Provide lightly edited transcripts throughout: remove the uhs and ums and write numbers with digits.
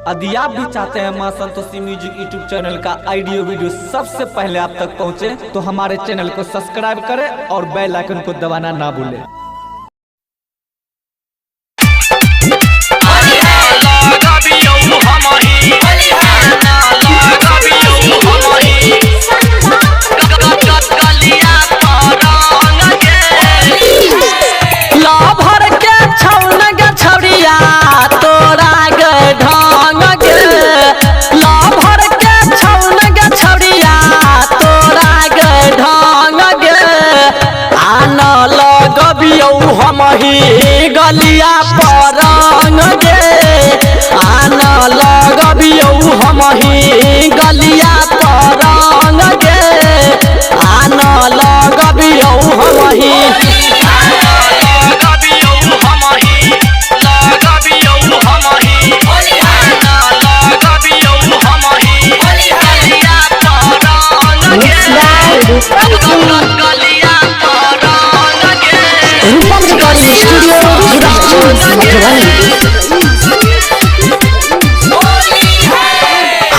यदि आप भी चाहते हैं मां संतोषी म्यूजिक यूट्यूब चैनल का ऑडियो वीडियो सबसे पहले आप तक पहुंचे तो हमारे चैनल को सब्सक्राइब करें और बेल आइकन को दबाना ना भूलें। गलिया पर रंग गे आना लगबियौ हमही गलिया पर रंग गे आना लगबियौ हमही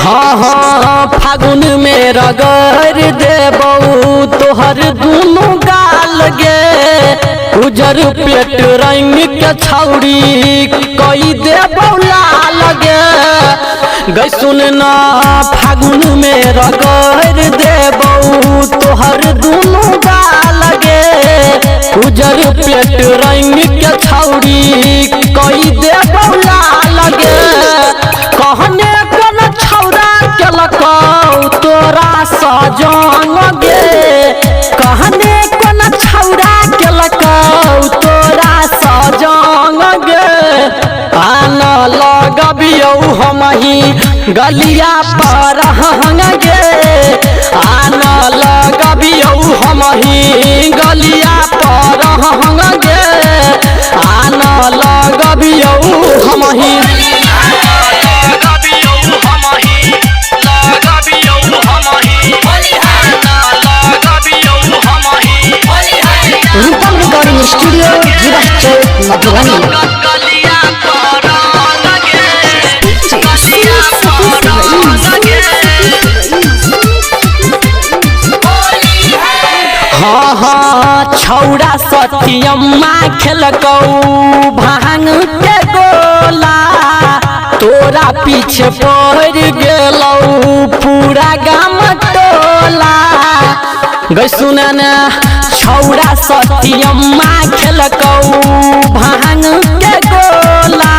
हाँ हाँ फागुन में रगड़ देबौ तोहर दुनू गाल गे उजर पेट रंग के छौरी कई देबौ लाल गे गई सुन ना फागुन में रगड़ देबौ तोहर दुनू गाल गे उजर पेट रंग के छौरी कई देबौ लाल गे कहने छौरा केलकौ तोरा सजन गे कहने कोन छौरा केलकौ तोरा सजन गे आना लगबियौ हमही गलिया पर रंग गे आना लगबियौ हमही गलिया पर रंग गे आना लगबियौ हमही रूपम रिकॉर्डिंग स्टूडियो जीवा चौक मधुबनी। हाँ हाँ छौरा सतियम्मा खेलकौ भांग के गोला तोरा पीछे पड़ गेलौ पूरा गाम टोला गई सुन ना छौरा सतियम्मा खेलकौ भांग के गोला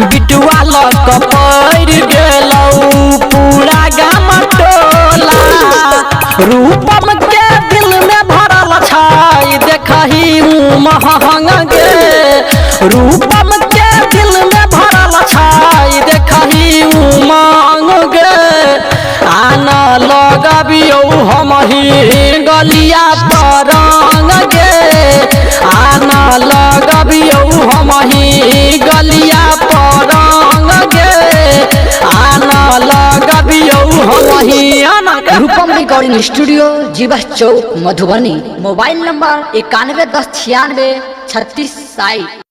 बिटुआ लक पड़ गेलौ पूरा गाम टोला रूपम के दिल में भरल छै देखही महंग गे रूपम के दिल में भरल छै देखही उमंग गे आना लगबियौ हमही गलिया पर रंग गे आना लगबियौ हमही गलिया पर रंग गे आना लगबियौ हमही रूपम रिकॉर्डिंग स्टूडियो जीवा चौक मधुबनी। Mobile number 91 10 96 36 60।